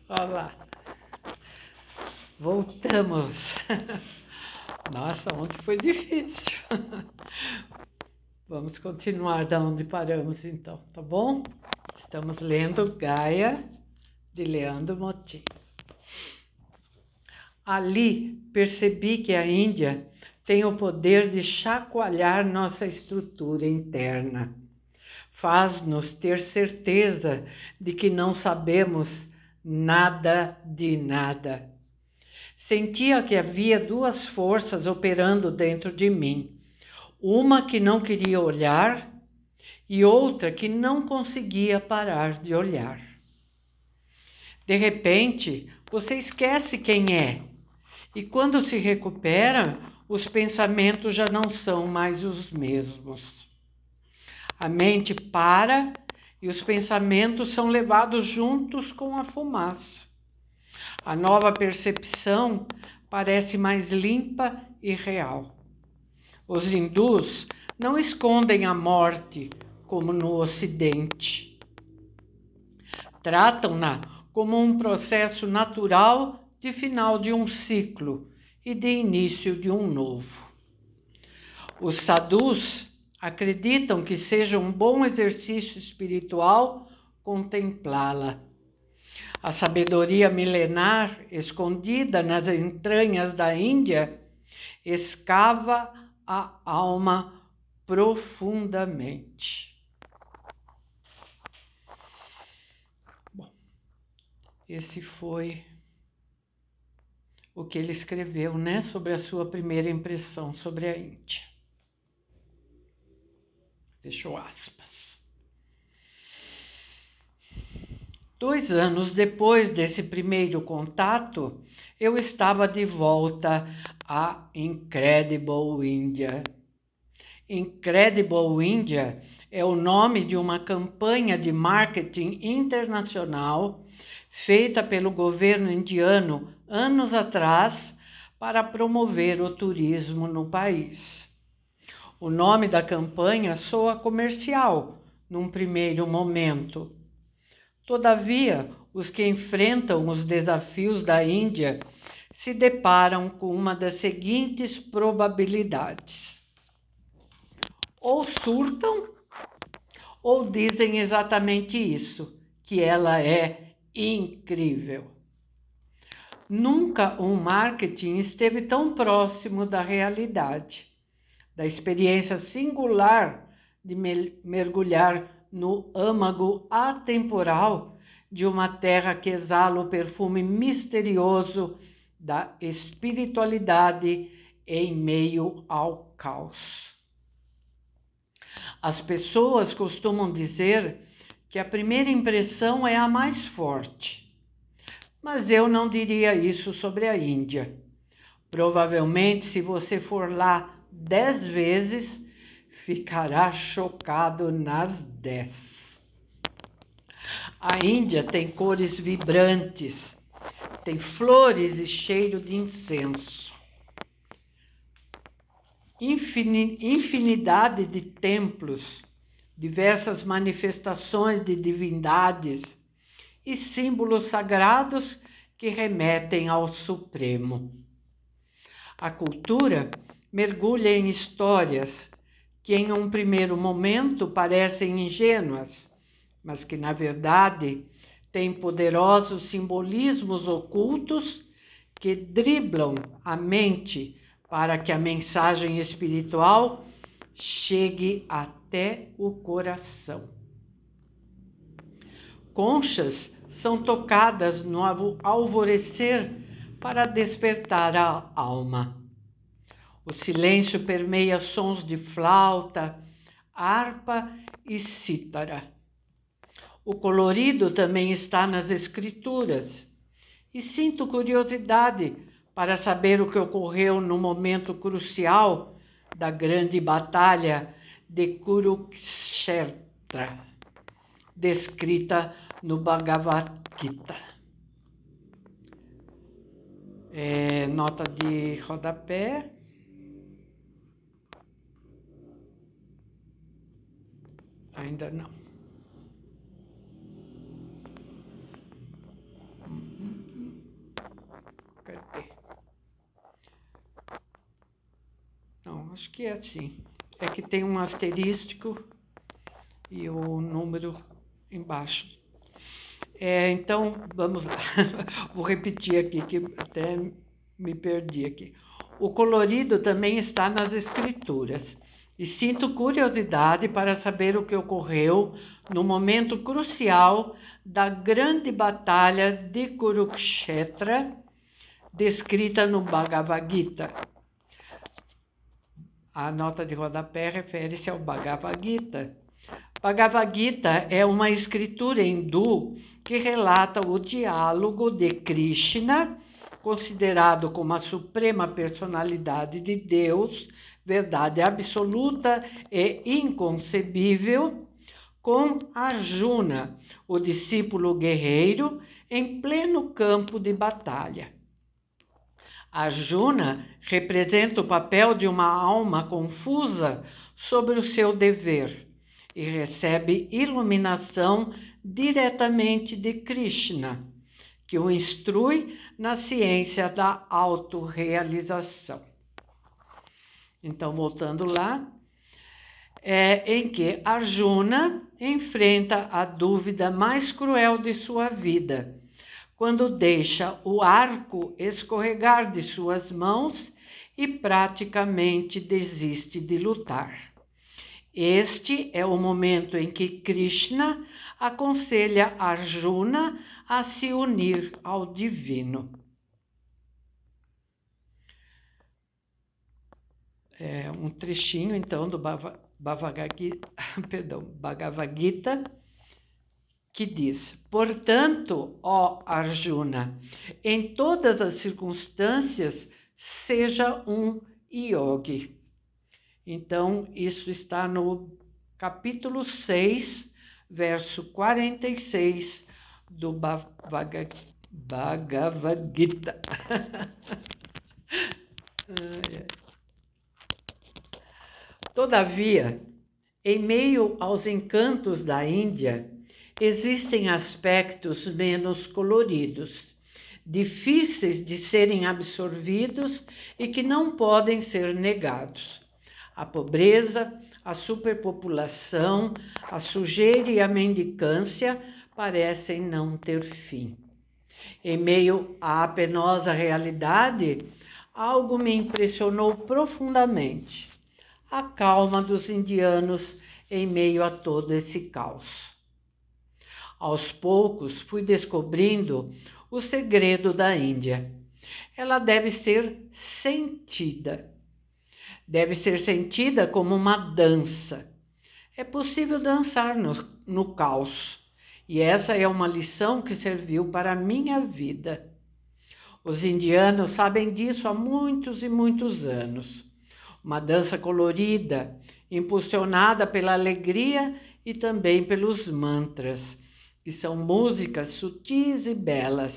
Olha lá, voltamos. Nossa, ontem foi difícil. Vamos continuar da onde paramos então, tá bom? Estamos lendo Gaia, de Leandro Motin. Ali percebi que a Índia tem o poder de chacoalhar nossa estrutura interna. Faz-nos ter certeza de que não sabemos nada de nada. Sentia que havia duas forças operando dentro de mim. Uma que não queria olhar e outra que não conseguia parar de olhar. De repente, você esquece quem é. E quando se recupera, os pensamentos já não são mais os mesmos. A mente para e os pensamentos são levados juntos com a fumaça. A nova percepção parece mais limpa e real. Os hindus não escondem a morte como no Ocidente. Tratam-na como um processo natural de final de um ciclo e de início de um novo. Os sadhus acreditam que seja um bom exercício espiritual contemplá-la. A sabedoria milenar, escondida nas entranhas da Índia, escava a alma profundamente. Bom, esse foi o que ele escreveu, né, sobre a sua primeira impressão sobre a Índia. Fechou aspas. 2 anos depois desse primeiro contato, eu estava de volta à Incredible India. Incredible India é o nome de uma campanha de marketing internacional feita pelo governo indiano anos atrás para promover o turismo no país. O nome da campanha soa comercial num primeiro momento. Todavia, os que enfrentam os desafios da Índia se deparam com uma das seguintes probabilidades: ou surtam, ou dizem exatamente isso, que ela é incrível. Nunca um marketing esteve tão próximo da realidade, da experiência singular de mergulhar no âmago atemporal de uma terra que exala o perfume misterioso da espiritualidade em meio ao caos. As pessoas costumam dizer que a primeira impressão é a mais forte, mas eu não diria isso sobre a Índia. Provavelmente, se você for lá 10 vezes, ficará chocado nas 10. A Índia tem cores vibrantes, tem flores e cheiro de incenso. Infinidade de templos, diversas manifestações de divindades e símbolos sagrados que remetem ao Supremo. A cultura mergulha em histórias que em um primeiro momento parecem ingênuas, mas que na verdade têm poderosos simbolismos ocultos que driblam a mente para que a mensagem espiritual chegue até o coração. Conchas são tocadas no alvorecer para despertar a alma. O silêncio permeia sons de flauta, harpa e cítara. O colorido também está nas escrituras. E sinto curiosidade para saber o que ocorreu no momento crucial da grande batalha de Kurukshetra, descrita no Bhagavad Gita. Nota de rodapé. Ainda não. que é assim. É que tem um asterístico e o número embaixo. Então, vamos lá. Vou repetir aqui, que até me perdi aqui. O colorido também está nas escrituras. E sinto curiosidade para saber o que ocorreu no momento crucial da grande batalha de Kurukshetra, descrita no Bhagavad Gita. A nota de rodapé refere-se ao Bhagavad Gita. Bhagavad Gita é uma escritura hindu que relata o diálogo de Krishna, considerado como a suprema personalidade de Deus, verdade absoluta e inconcebível, com Arjuna, o discípulo guerreiro, em pleno campo de batalha. Arjuna representa o papel de uma alma confusa sobre o seu dever e recebe iluminação diretamente de Krishna, que o instrui na ciência da autorrealização. Então, voltando lá, em que Arjuna enfrenta a dúvida mais cruel de sua vida, quando deixa o arco escorregar de suas mãos e praticamente desiste de lutar. Este é o momento em que Krishna aconselha Arjuna a se unir ao divino. Um trechinho, então, do Bhagavad Gita, que diz: portanto, ó Arjuna, em todas as circunstâncias, seja um yogi. Então, isso está no capítulo 6, verso 46 do Bhagavad Gita. Todavia, em meio aos encantos da Índia, existem aspectos menos coloridos, difíceis de serem absorvidos e que não podem ser negados. A pobreza, a superpopulação, a sujeira e a mendicância parecem não ter fim. Em meio à penosa realidade, algo me impressionou profundamente: a calma dos indianos em meio a todo esse caos. Aos poucos, fui descobrindo o segredo da Índia. Ela deve ser sentida. Deve ser sentida como uma dança. É possível dançar no caos. E essa é uma lição que serviu para a minha vida. Os indianos sabem disso há muitos e muitos anos. Uma dança colorida, impulsionada pela alegria e também pelos mantras, que são músicas sutis e belas,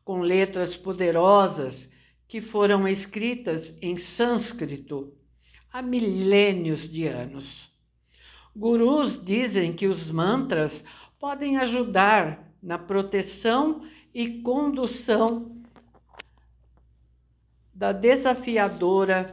com letras poderosas que foram escritas em sânscrito há milênios de anos. Gurus dizem que os mantras podem ajudar na proteção e condução da desafiadora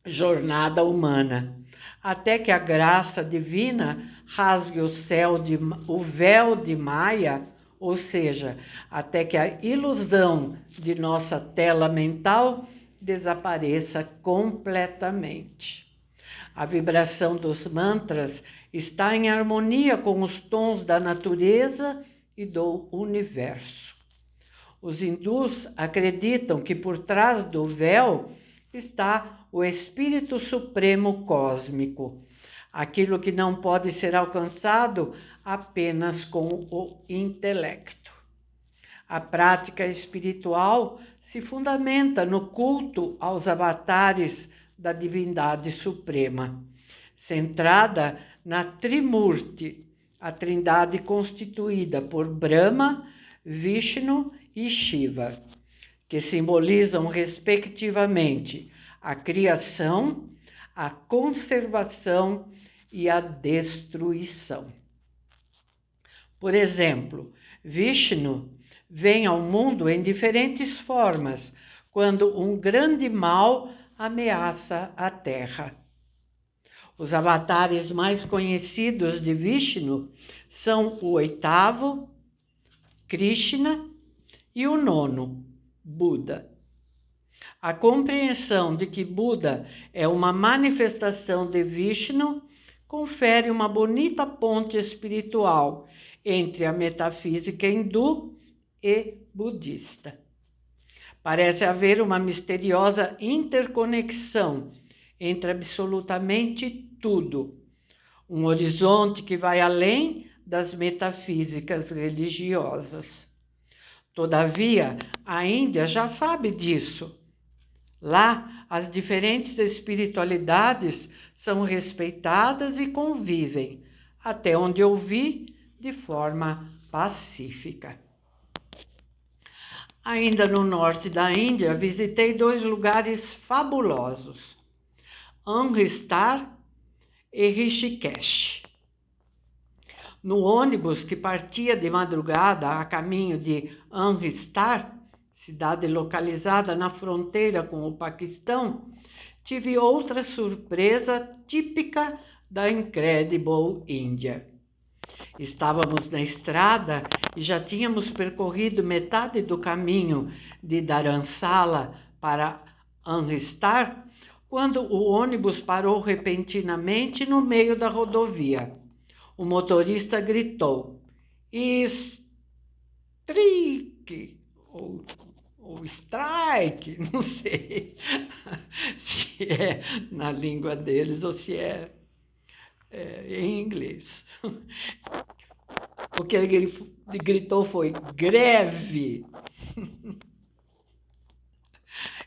jornada humana, até que a graça divina rasgue o véu de Maya, ou seja, até que a ilusão de nossa tela mental desapareça completamente. A vibração dos mantras está em harmonia com os tons da natureza e do universo. Os hindus acreditam que por trás do véu está o Espírito Supremo Cósmico, aquilo que não pode ser alcançado apenas com o intelecto. A prática espiritual se fundamenta no culto aos avatares da divindade suprema, centrada na Trimurti, a trindade constituída por Brahma, Vishnu e Shiva, que simbolizam respectivamente a criação, a conservação e a destruição. Por exemplo, Vishnu vem ao mundo em diferentes formas, quando um grande mal ameaça a Terra. Os avatares mais conhecidos de Vishnu são o 8º, Krishna, e o 9º, Buda. A compreensão de que Buda é uma manifestação de Vishnu confere uma bonita ponte espiritual entre a metafísica hindu e budista. Parece haver uma misteriosa interconexão entre absolutamente tudo, um horizonte que vai além das metafísicas religiosas. Todavia, a Índia já sabe disso. Lá, as diferentes espiritualidades são respeitadas e convivem, até onde eu vi, de forma pacífica. Ainda no norte da Índia, visitei 2 lugares fabulosos, Amritsar e Rishikesh. No ônibus que partia de madrugada a caminho de Amritsar, cidade localizada na fronteira com o Paquistão, tive outra surpresa típica da Incredible India. Estávamos na estrada e já tínhamos percorrido metade do caminho de Dharamsala para Amritsar, quando o ônibus parou repentinamente no meio da rodovia. O motorista gritou: "Strike!" ou strike, não sei se é na língua deles ou se é em inglês. O que ele gritou foi greve.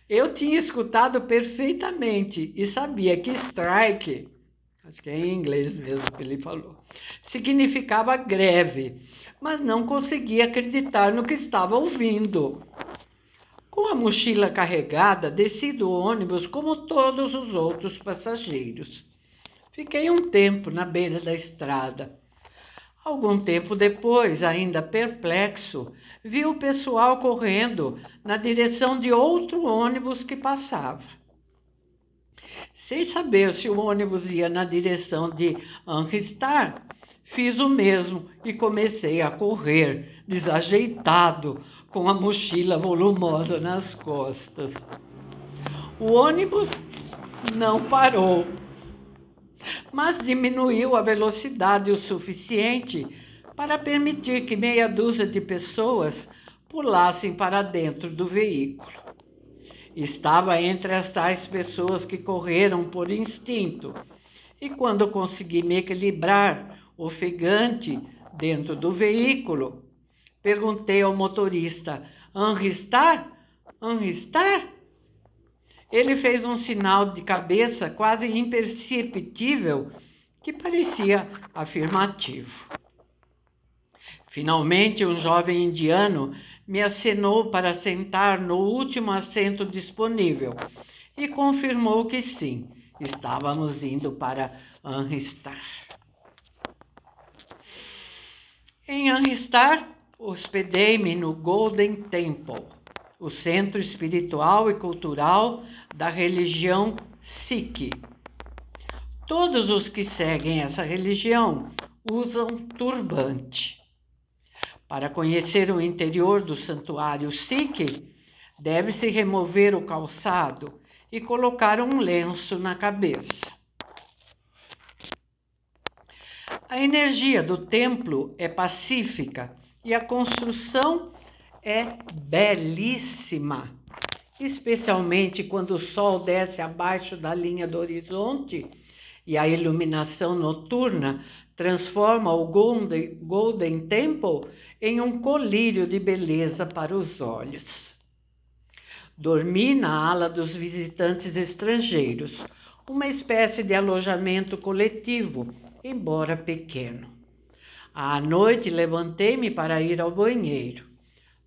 Eu tinha escutado perfeitamente e sabia que strike, acho que é em inglês mesmo que ele falou, significava greve, mas não conseguia acreditar no que estava ouvindo. Com a mochila carregada, desci do ônibus como todos os outros passageiros. Fiquei um tempo na beira da estrada. Algum tempo depois, ainda perplexo, vi o pessoal correndo na direção de outro ônibus que passava. Sem saber se o ônibus ia na direção de Amritsar, fiz o mesmo e comecei a correr, desajeitado, com a mochila volumosa nas costas. O ônibus não parou, mas diminuiu a velocidade o suficiente para permitir que meia dúzia de pessoas pulassem para dentro do veículo. Estava entre as tais pessoas que correram por instinto, e quando consegui me equilibrar ofegante dentro do veículo, perguntei ao motorista: "Amritsar? Amritsar?" Ele fez um sinal de cabeça quase imperceptível, que parecia afirmativo. Finalmente, um jovem indiano me acenou para sentar no último assento disponível e confirmou que sim, estávamos indo para Amritsar. Em Amritsar, hospedei-me no Golden Temple, o centro espiritual e cultural da religião Sikh. Todos os que seguem essa religião usam turbante. Para conhecer o interior do santuário Sikh, deve-se remover o calçado e colocar um lenço na cabeça. A energia do templo é pacífica e a construção é belíssima, especialmente quando o sol desce abaixo da linha do horizonte e a iluminação noturna transforma o Golden Temple em um colírio de beleza para os olhos. Dormi na ala dos visitantes estrangeiros, uma espécie de alojamento coletivo, embora pequeno. À noite, levantei-me para ir ao banheiro.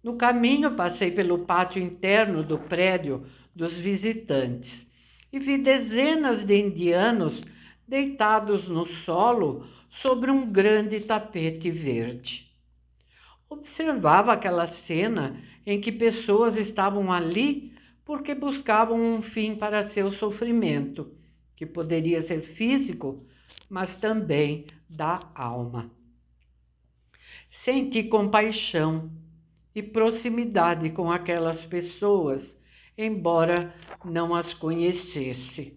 No caminho, passei pelo pátio interno do prédio dos visitantes e vi dezenas de indianos deitados no solo sobre um grande tapete verde. Observava aquela cena em que pessoas estavam ali porque buscavam um fim para seu sofrimento, que poderia ser físico, mas também da alma. Senti compaixão e proximidade com aquelas pessoas, embora não as conhecesse.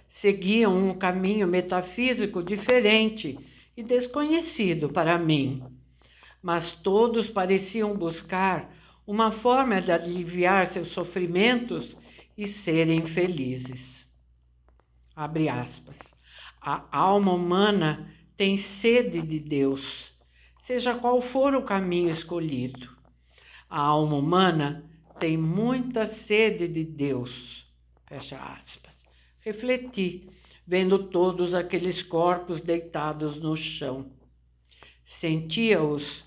Seguiam um caminho metafísico diferente e desconhecido para mim, mas todos pareciam buscar uma forma de aliviar seus sofrimentos e serem felizes. Abre aspas. A alma humana tem sede de Deus, seja qual for o caminho escolhido. A alma humana tem muita sede de Deus. Fecha aspas. Refleti, vendo todos aqueles corpos deitados no chão. Sentia-os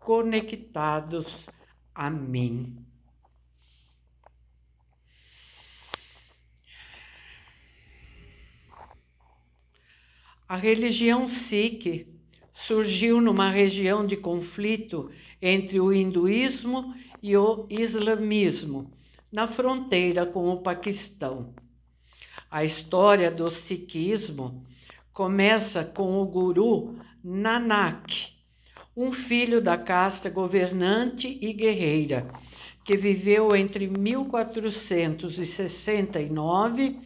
conectados a mim. A religião Sikh surgiu numa região de conflito entre o hinduísmo e o islamismo, na fronteira com o Paquistão. A história do sikhismo começa com o guru Nanak, um filho da casta governante e guerreira, que viveu entre 1469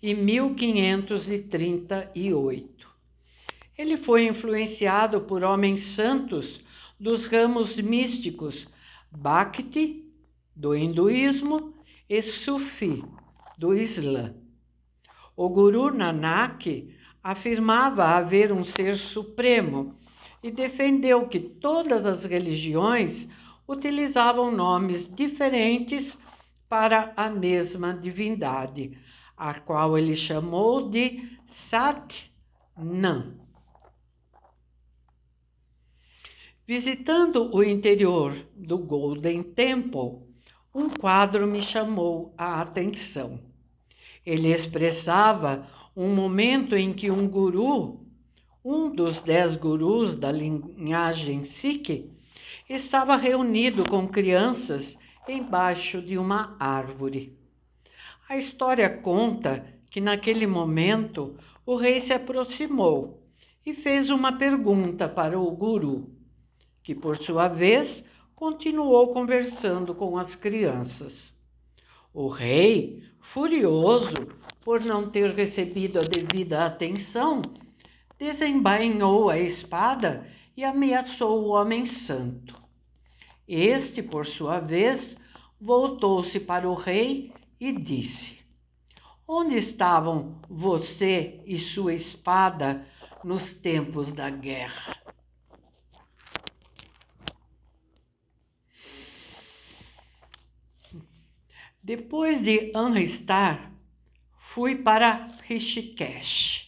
e 1538. Ele foi influenciado por homens santos dos ramos místicos Bhakti, do hinduísmo, e Sufi, do Islã. O Guru Nanak afirmava haver um ser supremo e defendeu que todas as religiões utilizavam nomes diferentes para a mesma divindade, a qual ele chamou de Sat Nam. Visitando o interior do Golden Temple, um quadro me chamou a atenção. Ele expressava um momento em que um guru, um dos 10 gurus da linhagem Sikh, estava reunido com crianças embaixo de uma árvore. A história conta que naquele momento o rei se aproximou e fez uma pergunta para o guru, que por sua vez continuou conversando com as crianças. O rei, furioso por não ter recebido a devida atenção, desembainhou a espada e ameaçou o homem santo. Este, por sua vez, voltou-se para o rei e disse: Onde estavam você e sua espada nos tempos da guerra? Depois de Amritsar, fui para Rishikesh.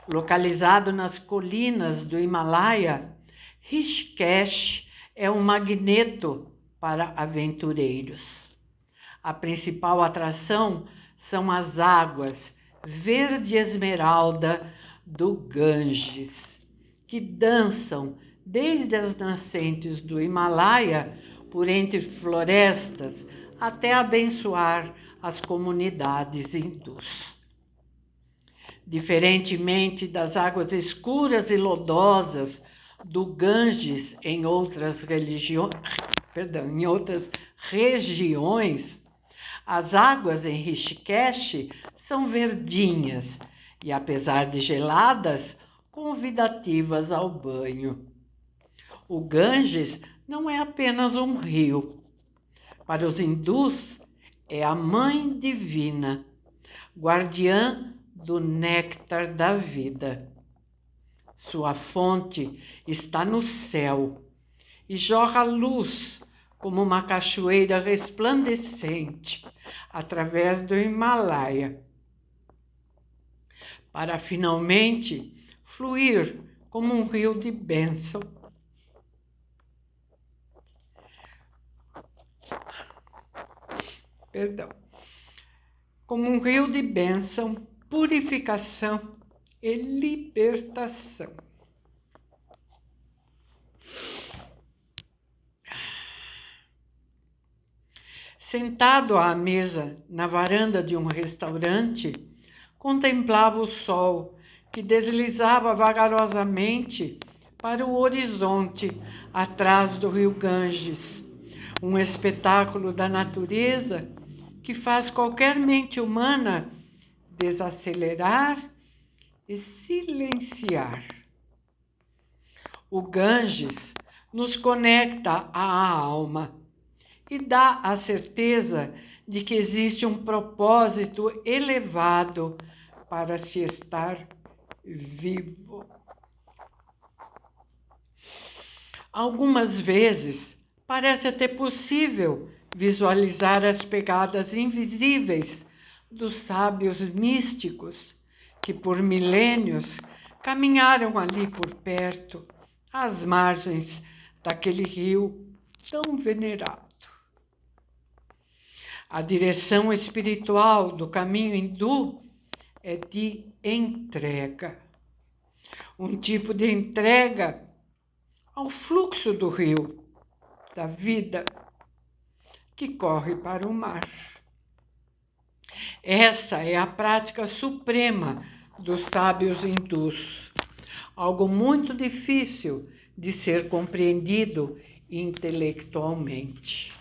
Localizado nas colinas do Himalaia, Rishikesh é um magneto para aventureiros. A principal atração são as águas verde esmeralda do Ganges, que dançam desde as nascentes do Himalaia por entre florestas até abençoar as comunidades hindus. Diferentemente das águas escuras e lodosas do Ganges em outras regiões, as águas em Rishikesh são verdinhas e, apesar de geladas, convidativas ao banho. O Ganges não é apenas um rio. Para os hindus, é a mãe divina, guardiã do néctar da vida. Sua fonte está no céu e jorra luz como uma cachoeira resplandecente através do Himalaia, para finalmente fluir como um rio de bênção. Como um rio de bênção, purificação e libertação. Sentado à mesa na varanda de um restaurante, contemplava o sol que deslizava vagarosamente para o horizonte atrás do rio Ganges, um espetáculo da natureza que faz qualquer mente humana desacelerar e silenciar. O Ganges nos conecta à alma e dá a certeza de que existe um propósito elevado para se estar vivo. Algumas vezes parece até possível visualizar as pegadas invisíveis dos sábios místicos que por milênios caminharam ali por perto, às margens daquele rio tão venerado. A direção espiritual do caminho hindu é de entrega, um tipo de entrega ao fluxo do rio, da vida, que corre para o mar. Essa é a prática suprema dos sábios hindus, algo muito difícil de ser compreendido intelectualmente.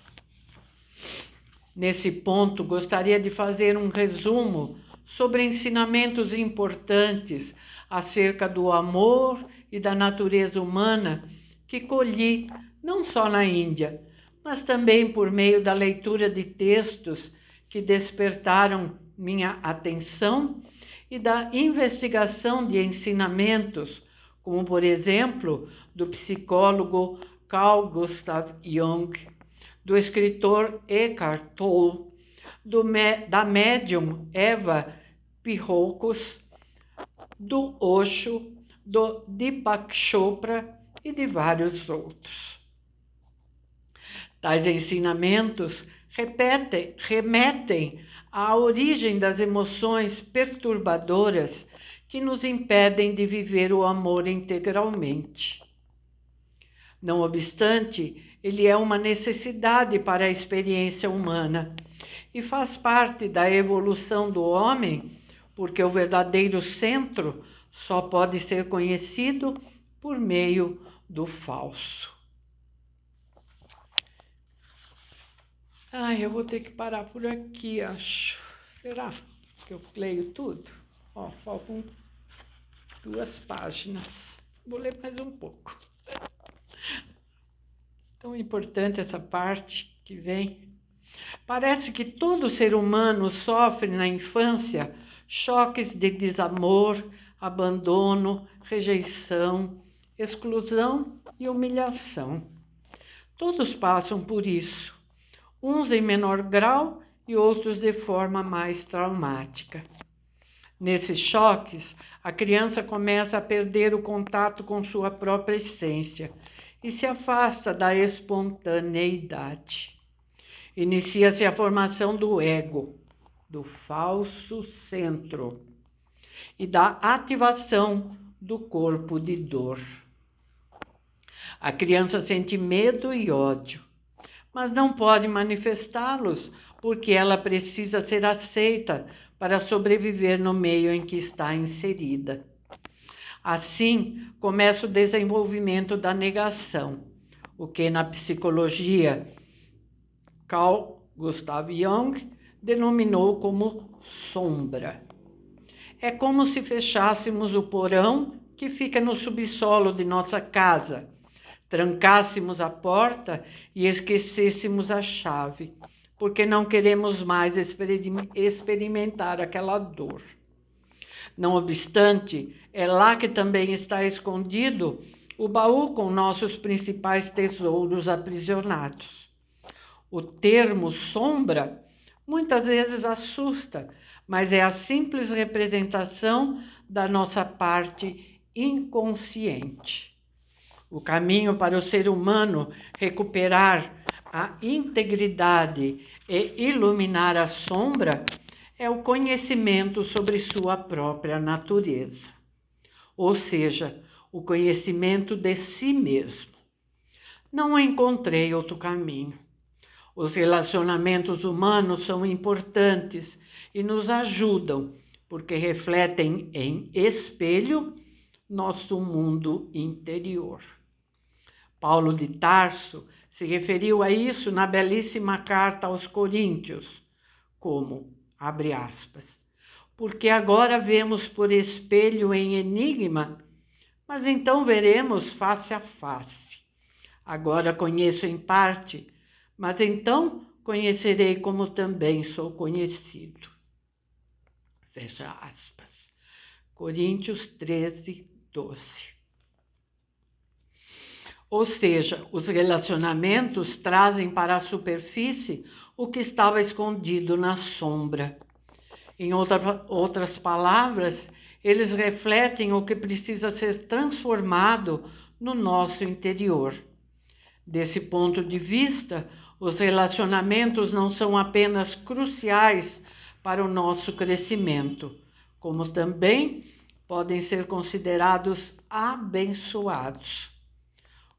Nesse ponto, gostaria de fazer um resumo sobre ensinamentos importantes acerca do amor e da natureza humana que colhi não só na Índia, mas também por meio da leitura de textos que despertaram minha atenção e da investigação de ensinamentos, como por exemplo do psicólogo Carl Gustav Jung, do escritor Eckhart Tolle, da médium Eva Pirroukos, do Osho, do Deepak Chopra e de vários outros. Tais ensinamentos remetem à origem das emoções perturbadoras que nos impedem de viver o amor integralmente. Não obstante, ele é uma necessidade para a experiência humana e faz parte da evolução do homem, porque o verdadeiro centro só pode ser conhecido por meio do falso. Eu vou ter que parar por aqui, acho. Será que eu leio tudo? Faltam 2 páginas. Vou ler mais um pouco. Tão importante essa parte que vem. Parece que todo ser humano sofre na infância choques de desamor, abandono, rejeição, exclusão e humilhação. Todos passam por isso, uns em menor grau e outros de forma mais traumática. Nesses choques, a criança começa a perder o contato com sua própria essência e se afasta da espontaneidade. Inicia-se a formação do ego, do falso centro, e da ativação do corpo de dor. A criança sente medo e ódio, mas não pode manifestá-los porque ela precisa ser aceita para sobreviver no meio em que está inserida. Assim, começa o desenvolvimento da negação, o que na psicologia Carl Gustav Jung denominou como sombra. É como se fechássemos o porão que fica no subsolo de nossa casa, trancássemos a porta e esquecêssemos a chave, porque não queremos mais experimentar aquela dor. Não obstante, é lá que também está escondido o baú com nossos principais tesouros aprisionados. O termo sombra muitas vezes assusta, mas é a simples representação da nossa parte inconsciente. O caminho para o ser humano recuperar a integridade e iluminar a sombra é o conhecimento sobre sua própria natureza, ou seja, o conhecimento de si mesmo. Não encontrei outro caminho. Os relacionamentos humanos são importantes e nos ajudam, porque refletem em espelho nosso mundo interior. Paulo de Tarso se referiu a isso na belíssima carta aos Coríntios, como, abre aspas, porque agora vemos por espelho em enigma, mas então veremos face a face. Agora conheço em parte, mas então conhecerei como também sou conhecido. Fecha aspas. Coríntios 13, 12. Ou seja, os relacionamentos trazem para a superfície o que estava escondido na sombra. Em outras palavras, eles refletem o que precisa ser transformado no nosso interior. Desse ponto de vista, os relacionamentos não são apenas cruciais para o nosso crescimento, como também podem ser considerados abençoados.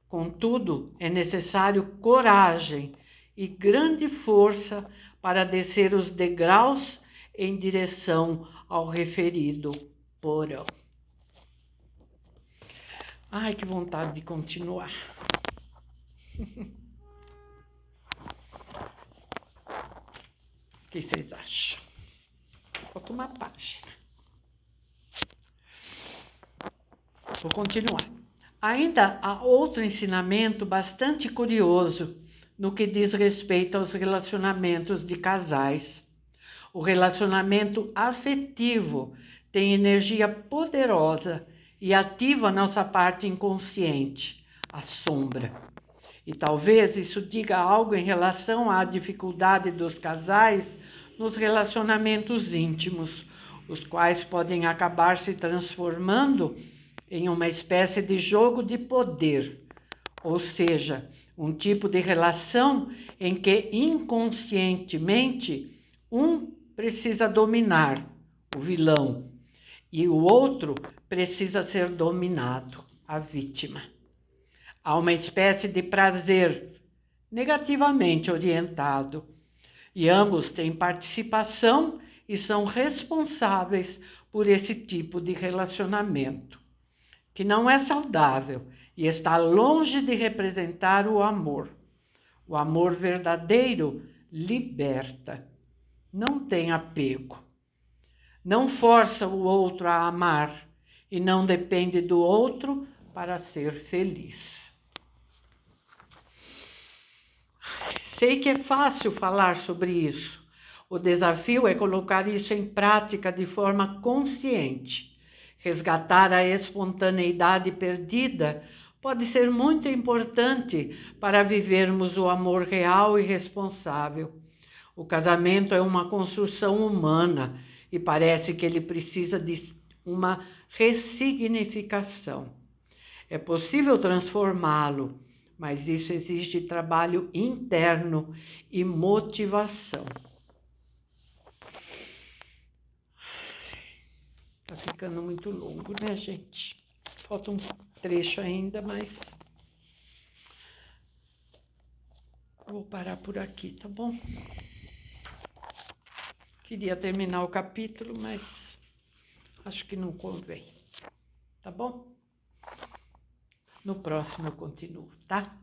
Contudo, é necessário coragem e grande força para descer os degraus em direção ao referido porão. Ai, que vontade de continuar. O que vocês acham? Falta uma página. Vou continuar. Ainda há outro ensinamento bastante curioso no que diz respeito aos relacionamentos de casais. O relacionamento afetivo tem energia poderosa e ativa a nossa parte inconsciente, a sombra. E talvez isso diga algo em relação à dificuldade dos casais nos relacionamentos íntimos, os quais podem acabar se transformando em uma espécie de jogo de poder, ou seja, um tipo de relação em que inconscientemente um precisa dominar, o vilão, e o outro precisa ser dominado, a vítima. Há uma espécie de prazer negativamente orientado, e ambos têm participação e são responsáveis por esse tipo de relacionamento, que não é saudável e está longe de representar o amor. O amor verdadeiro liberta, não tem apego, não força o outro a amar e não depende do outro para ser feliz. Sei que é fácil falar sobre isso. O desafio é colocar isso em prática de forma consciente. Resgatar a espontaneidade perdida pode ser muito importante para vivermos o amor real e responsável. O casamento é uma construção humana e parece que ele precisa de uma ressignificação. É possível transformá-lo, mas isso exige trabalho interno e motivação. Tá ficando muito longo, né, gente? Falta um trecho ainda, mas vou parar por aqui, tá bom? Queria terminar o capítulo, mas acho que não convém, tá bom? No próximo eu continuo, tá?